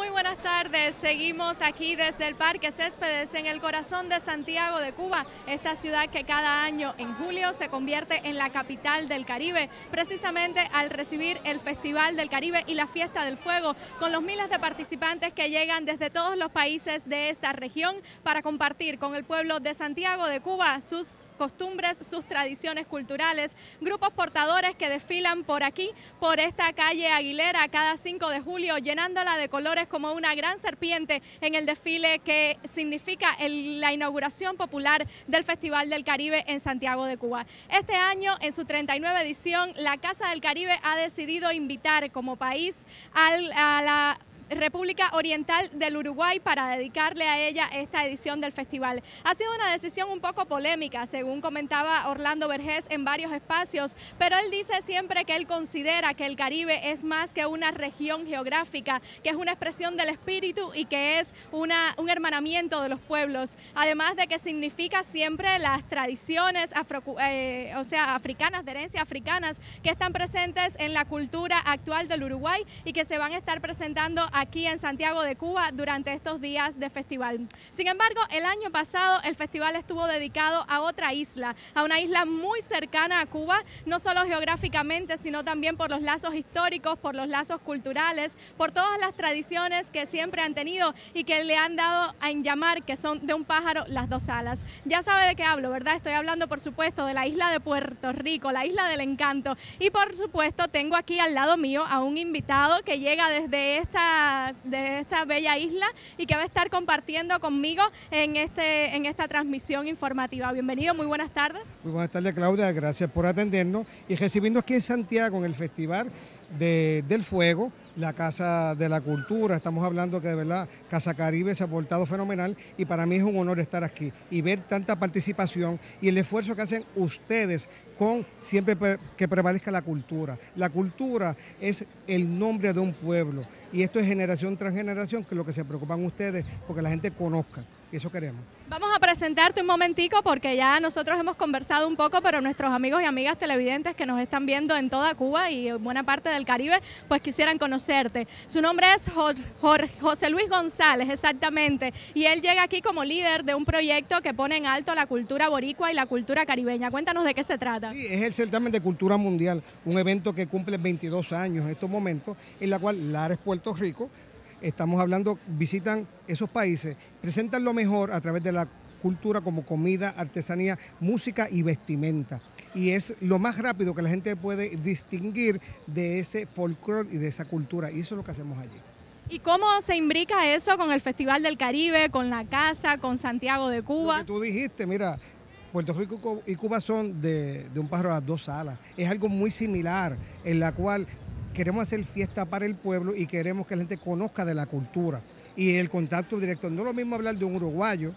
Muy buenas tardes, seguimos aquí desde el Parque Céspedes en el corazón de Santiago de Cuba, esta ciudad que cada año en julio se convierte en la capital del Caribe, precisamente al recibir el Festival del Caribe y la Fiesta del Fuego, con los miles de participantes que llegan desde todos los países de esta región para compartir con el pueblo de Santiago de Cuba sus costumbres, sus tradiciones culturales, grupos portadores que desfilan por aquí, por esta calle Aguilera cada 5 de julio, llenándola de colores como una gran serpiente en el desfile que significa la inauguración popular del Festival del Caribe en Santiago de Cuba. Este año, en su 39ª edición, la Casa del Caribe ha decidido invitar como país a la República Oriental del Uruguay para dedicarle a ella esta edición del festival. Ha sido una decisión un poco polémica, según comentaba Orlando Vergés en varios espacios, pero él dice siempre que él considera que el Caribe es más que una región geográfica, que es una expresión del espíritu y que es un hermanamiento de los pueblos, además de que significa siempre las tradiciones africanas, de herencia africanas, que están presentes en la cultura actual del Uruguay y que se van a estar presentando aquí en Santiago de Cuba durante estos días de festival. Sin embargo, el año pasado el festival estuvo dedicado a otra isla, a una isla muy cercana a Cuba, no solo geográficamente, sino también por los lazos históricos, por los lazos culturales, por todas las tradiciones que siempre han tenido y que le han dado a llamar que son de un pájaro las dos alas. Ya sabe de qué hablo, ¿verdad? Estoy hablando, por supuesto, de la isla de Puerto Rico, la isla del encanto. Y por supuesto, tengo aquí al lado mío a un invitado que llega desde esta bella isla y que va a estar compartiendo conmigo en esta transmisión informativa. Bienvenido, muy buenas tardes. Muy buenas tardes, Claudia, gracias por atendernos y recibirnos aquí en Santiago en el Festival del Fuego, la Casa de la Cultura. Estamos hablando que de verdad Casa Caribe se ha portado fenomenal y para mí es un honor estar aquí y ver tanta participación y el esfuerzo que hacen ustedes con siempre que prevalezca la cultura. La cultura es el nombre de un pueblo y esto es generación tras generación, que es lo que se preocupan ustedes porque la gente conozca. Eso queremos. Vamos a presentarte un momentico porque ya nosotros hemos conversado un poco, pero nuestros amigos y amigas televidentes que nos están viendo en toda Cuba y buena parte del Caribe, pues quisieran conocerte. Su nombre es José Luis González, exactamente, y él llega aquí como líder de un proyecto que pone en alto la cultura boricua y la cultura caribeña. Cuéntanos de qué se trata. Sí, es el certamen de cultura mundial, un evento que cumple 22 años en estos momentos, en la cual Lares, Puerto Rico, estamos hablando, visitan esos países, presentan lo mejor a través de la cultura como comida, artesanía, música y vestimenta. Y es lo más rápido que la gente puede distinguir de ese folclore y de esa cultura. Y eso es lo que hacemos allí. ¿Y cómo se imbrica eso con el Festival del Caribe, con la Casa, con Santiago de Cuba? Lo que tú dijiste, mira, Puerto Rico y Cuba son de un pájaro a las dos alas. Es algo muy similar en la cual queremos hacer fiesta para el pueblo y queremos que la gente conozca de la cultura y el contacto directo. No es lo mismo hablar de un uruguayo,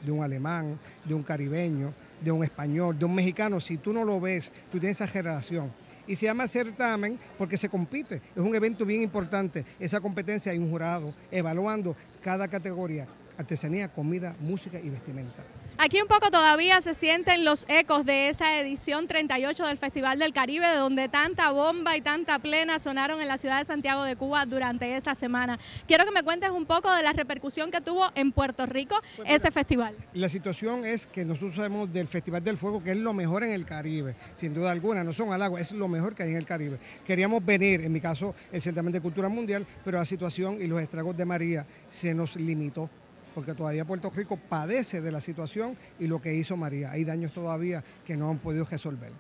de un alemán, de un caribeño, de un español, de un mexicano. Si tú no lo ves, tú tienes esa generación. Y se llama certamen porque se compite. Es un evento bien importante. Esa competencia hay un jurado evaluando cada categoría: artesanía, comida, música y vestimenta. Aquí un poco todavía se sienten los ecos de esa edición 38 del Festival del Caribe, de donde tanta bomba y tanta plena sonaron en la ciudad de Santiago de Cuba durante esa semana. Quiero que me cuentes un poco de la repercusión que tuvo en Puerto Rico ese festival. La situación es que nosotros sabemos del Festival del Fuego, que es lo mejor en el Caribe, sin duda alguna, no son halagos, es lo mejor que hay en el Caribe. Queríamos venir, en mi caso, el certamen de cultura mundial, pero la situación y los estragos de María se nos limitó, porque todavía Puerto Rico padece de la situación y lo que hizo María. Hay daños todavía que no han podido resolver.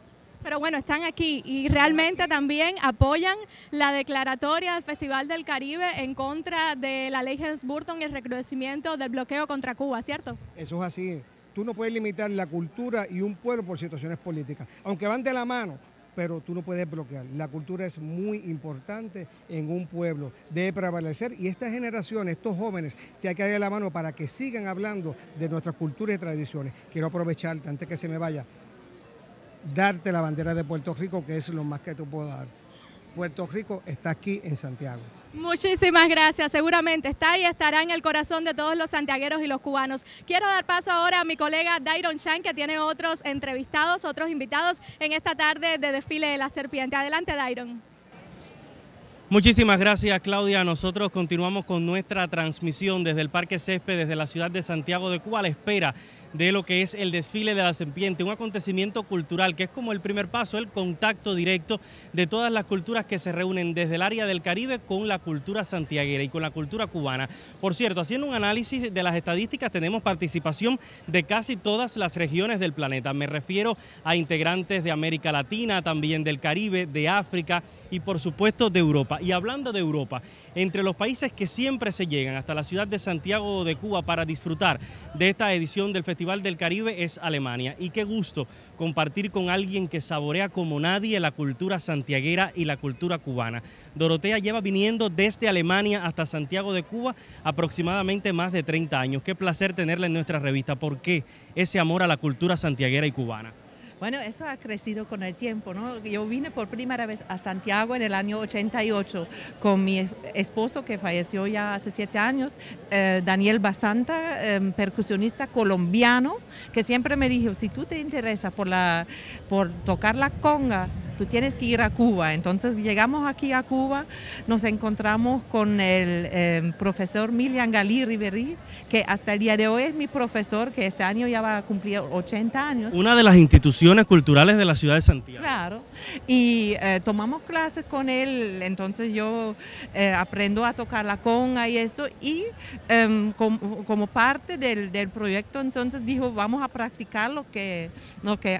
Pero bueno, están aquí y realmente también apoyan la declaratoria del Festival del Caribe en contra de la ley Helms-Burton y el recrudecimiento del bloqueo contra Cuba, ¿cierto? Eso es así. Tú no puedes limitar la cultura y un pueblo por situaciones políticas, aunque van de la mano, pero tú no puedes bloquear. La cultura es muy importante en un pueblo, debe prevalecer y esta generación, estos jóvenes, te hay que darle la mano para que sigan hablando de nuestras culturas y tradiciones. Quiero aprovecharte, antes que se me vaya, darte la bandera de Puerto Rico, que es lo más que te puedo dar. Puerto Rico está aquí en Santiago. Muchísimas gracias, seguramente está y estará en el corazón de todos los santiagueros y los cubanos. Quiero dar paso ahora a mi colega Dairon Chan, que tiene otros entrevistados, otros invitados en esta tarde de desfile de la serpiente. Adelante, Dairon. Muchísimas gracias, Claudia. Nosotros continuamos con nuestra transmisión desde el Parque Césped, desde la ciudad de Santiago de Cuba, a la espera de lo que es el desfile de la serpiente, un acontecimiento cultural que es como el primer paso, el contacto directo de todas las culturas que se reúnen desde el área del Caribe con la cultura santiaguera y con la cultura cubana. Por cierto, haciendo un análisis de las estadísticas, tenemos participación de casi todas las regiones del planeta. Me refiero a integrantes de América Latina, también del Caribe, de África y por supuesto de Europa. Y hablando de Europa, entre los países que siempre se llegan hasta la ciudad de Santiago de Cuba para disfrutar de esta edición del Festival del Caribe es Alemania. Y qué gusto compartir con alguien que saborea como nadie la cultura santiaguera y la cultura cubana. Dorotea lleva viniendo desde Alemania hasta Santiago de Cuba aproximadamente más de 30 años. Qué placer tenerla en nuestra revista. ¿Por qué ese amor a la cultura santiaguera y cubana? Bueno, eso ha crecido con el tiempo, ¿no? Yo vine por primera vez a Santiago en el año 88 con mi esposo que falleció ya hace 7 años, Daniel Basanta, percusionista colombiano, que siempre me dijo, si tú te interesas por tocar la conga, tú tienes que ir a Cuba. Entonces llegamos aquí a Cuba, nos encontramos con el profesor Milian Galí Riveri, que hasta el día de hoy es mi profesor, que este año ya va a cumplir 80 años. Una de las instituciones culturales de la ciudad de Santiago. Claro, y tomamos clases con él, entonces yo aprendo a tocar la conga y eso, y como parte del proyecto, entonces dijo, vamos a practicar lo que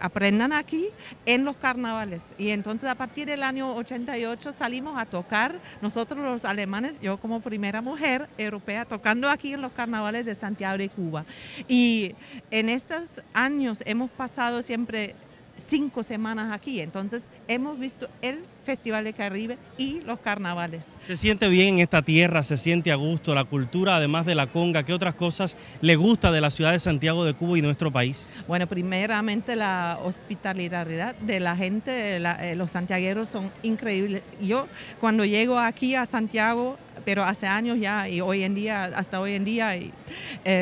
aprendan aquí en los carnavales. Y entonces a partir del año 88 salimos a tocar, nosotros los alemanes, yo como primera mujer europea, tocando aquí en los carnavales de Santiago de Cuba. Y en estos años hemos pasado siempre 5 semanas aquí, entonces hemos visto el Festival del Caribe y los carnavales. Se siente bien en esta tierra, se siente a gusto, la cultura además de la conga. ¿Qué otras cosas le gusta de la ciudad de Santiago de Cuba y nuestro país? Bueno, primeramente la hospitalidad de la gente, los santiagueros son increíbles. Yo cuando llego aquí a Santiago, pero hace años ya y hoy en día, hasta hoy en día,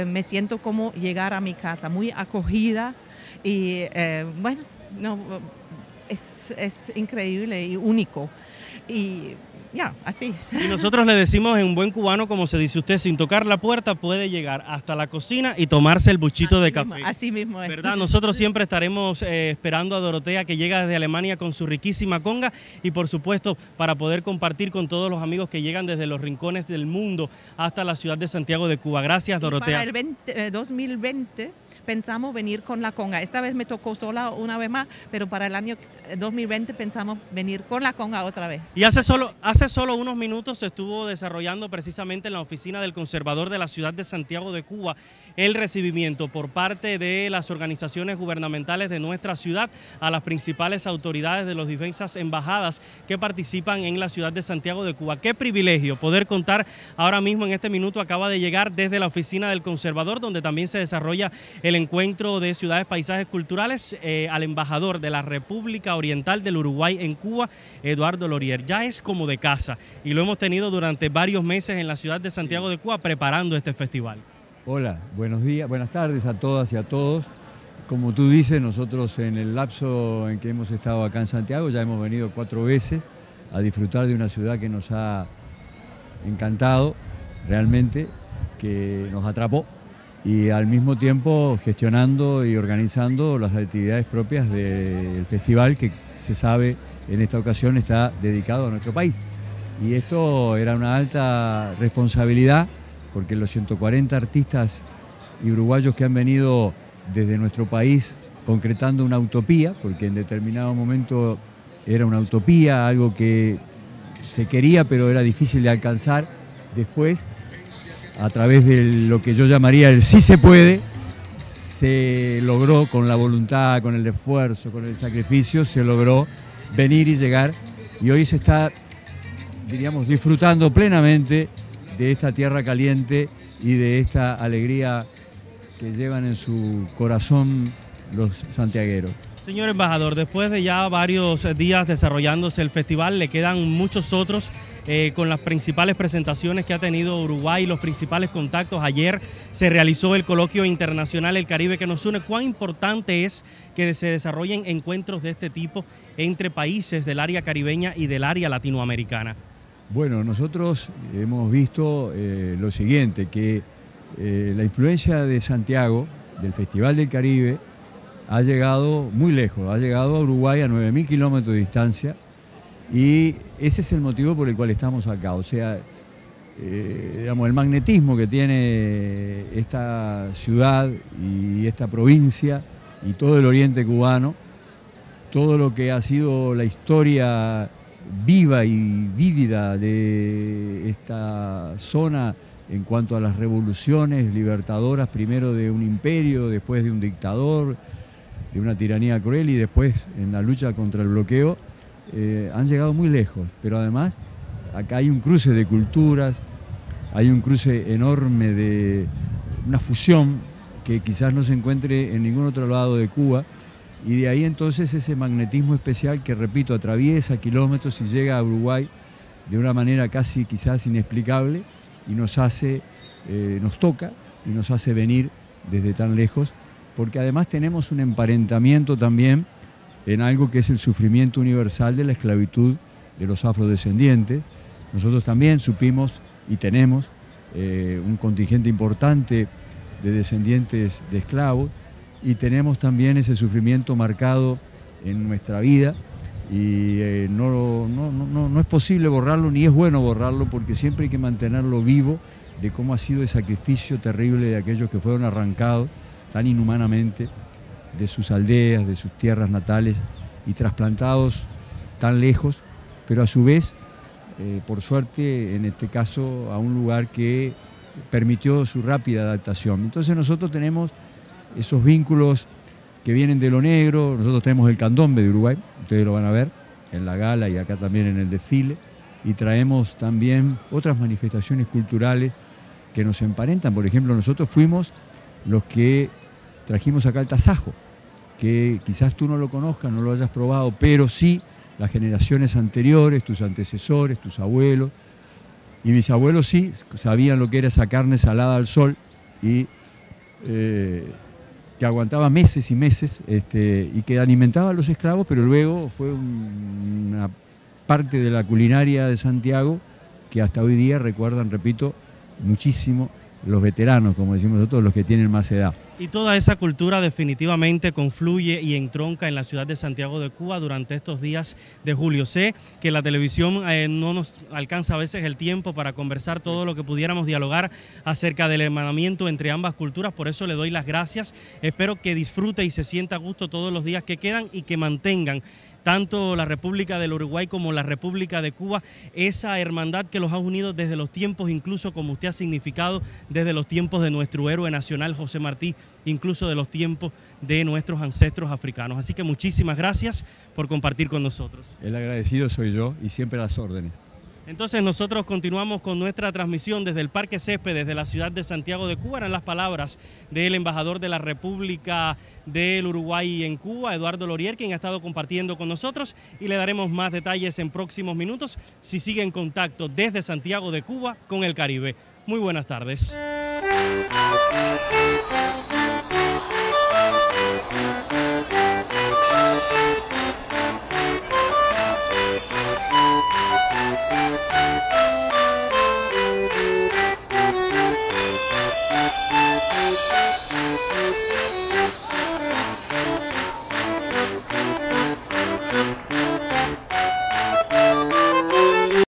me siento como llegar a mi casa, muy acogida y bueno, no, es increíble y único y ya, así. Y nosotros le decimos en buen cubano, como se dice usted, sin tocar la puerta puede llegar hasta la cocina y tomarse el buchito de café. Así mismo es. ¿Verdad? Nosotros siempre estaremos esperando a Dorotea, que llega desde Alemania con su riquísima conga y por supuesto para poder compartir con todos los amigos que llegan desde los rincones del mundo hasta la ciudad de Santiago de Cuba. Gracias, Dorotea. Para el 2020 pensamos venir con la conga. Esta vez me tocó sola una vez más, pero para el año 2020 pensamos venir con la conga otra vez. Y hace solo unos minutos se estuvo desarrollando precisamente en la oficina del conservador de la ciudad de Santiago de Cuba el recibimiento por parte de las organizaciones gubernamentales de nuestra ciudad a las principales autoridades de las diversas embajadas que participan en la ciudad de Santiago de Cuba. Qué privilegio poder contar ahora mismo en este minuto. Acaba de llegar desde la oficina del conservador, donde también se desarrolla el encuentro de ciudades, paisajes culturales, al embajador de la República Oriental del Uruguay en Cuba, Eduardo Lorier. Ya es como de casa y lo hemos tenido durante varios meses en la ciudad de Santiago de Cuba preparando este festival. Hola, buenos días, buenas tardes a todas y a todos. Como tú dices, nosotros en el lapso en que hemos estado acá en Santiago ya hemos venido 4 veces a disfrutar de una ciudad que nos ha encantado realmente, que nos atrapó, y al mismo tiempo gestionando y organizando las actividades propias del festival, que se sabe en esta ocasión está dedicado a nuestro país. Y esto era una alta responsabilidad, porque los 140 artistas y uruguayos que han venido desde nuestro país concretando una utopía, porque en determinado momento era una utopía, algo que se quería pero era difícil de alcanzar. Después, a través de lo que yo llamaría el sí se puede, se logró con la voluntad, con el esfuerzo, con el sacrificio, se logró venir y llegar, y hoy se está, diríamos, disfrutando plenamente de esta tierra caliente y de esta alegría que llevan en su corazón los santiagueros. Señor embajador, después de ya varios días desarrollándose el festival, le quedan muchos otros con las principales presentaciones que ha tenido Uruguay, los principales contactos. Ayer se realizó el coloquio internacional El Caribe que nos une. ¿Cuán importante es que se desarrollen encuentros de este tipo entre países del área caribeña y del área latinoamericana? Bueno, nosotros hemos visto lo siguiente, que la influencia de Santiago, del Festival del Caribe, ha llegado muy lejos, ha llegado a Uruguay a 9.000 kilómetros de distancia, y ese es el motivo por el cual estamos acá. O sea, digamos, el magnetismo que tiene esta ciudad y esta provincia y todo el oriente cubano, todo lo que ha sido la historia viva y vívida de esta zona en cuanto a las revoluciones libertadoras, primero de un imperio, después de un dictador, de una tiranía cruel, y después en la lucha contra el bloqueo, han llegado muy lejos. Pero además acá hay un cruce de culturas, hay un cruce enorme de una fusión que quizás no se encuentre en ningún otro lado de Cuba, y de ahí entonces ese magnetismo especial que, repito, atraviesa kilómetros y llega a Uruguay de una manera casi quizás inexplicable, y nos hace, nos toca y nos hace venir desde tan lejos, porque además tenemos un emparentamiento también en algo que es el sufrimiento universal de la esclavitud de los afrodescendientes. Nosotros también supimos y tenemos un contingente importante de descendientes de esclavos, y tenemos también ese sufrimiento marcado en nuestra vida, y no es posible borrarlo, ni es bueno borrarlo, porque siempre hay que mantenerlo vivo, de cómo ha sido el sacrificio terrible de aquellos que fueron arrancados tan inhumanamente de sus aldeas, de sus tierras natales, y trasplantados tan lejos, pero a su vez, por suerte, en este caso, a un lugar que permitió su rápida adaptación. Entonces nosotros tenemos esos vínculos que vienen de lo negro. Nosotros tenemos el candombe de Uruguay, ustedes lo van a ver en la gala y acá también en el desfile, y traemos también otras manifestaciones culturales que nos emparentan. Por ejemplo, nosotros fuimos los que trajimos acá el tasajo, que quizás tú no lo conozcas, no lo hayas probado, pero sí las generaciones anteriores, tus antecesores, tus abuelos, y mis abuelos sí sabían lo que era esa carne salada al sol, y que aguantaba meses y meses, y que alimentaba a los esclavos, pero luego fue una parte de la culinaria de Santiago que hasta hoy día recuerdan, repito, muchísimo los veteranos, como decimos nosotros, los que tienen más edad. Y toda esa cultura definitivamente confluye y entronca en la ciudad de Santiago de Cuba durante estos días de julio. Sé que la televisión no nos alcanza a veces el tiempo para conversar todo lo que pudiéramos dialogar acerca del hermanamiento entre ambas culturas, por eso le doy las gracias. Espero que disfrute y se sienta a gusto todos los días que quedan, y que mantengan tanto la República del Uruguay como la República de Cuba esa hermandad que los ha unido desde los tiempos, incluso como usted ha significado, desde los tiempos de nuestro héroe nacional José Martí, incluso de los tiempos de nuestros ancestros africanos. Así que muchísimas gracias por compartir con nosotros. El agradecido soy yo, y siempre a las órdenes. Entonces nosotros continuamos con nuestra transmisión desde el Parque Césped, desde la ciudad de Santiago de Cuba. Eran las palabras del embajador de la República del Uruguay en Cuba, Eduardo Lorier, quien ha estado compartiendo con nosotros, y le daremos más detalles en próximos minutos si sigue en contacto desde Santiago de Cuba con el Caribe. Muy buenas tardes.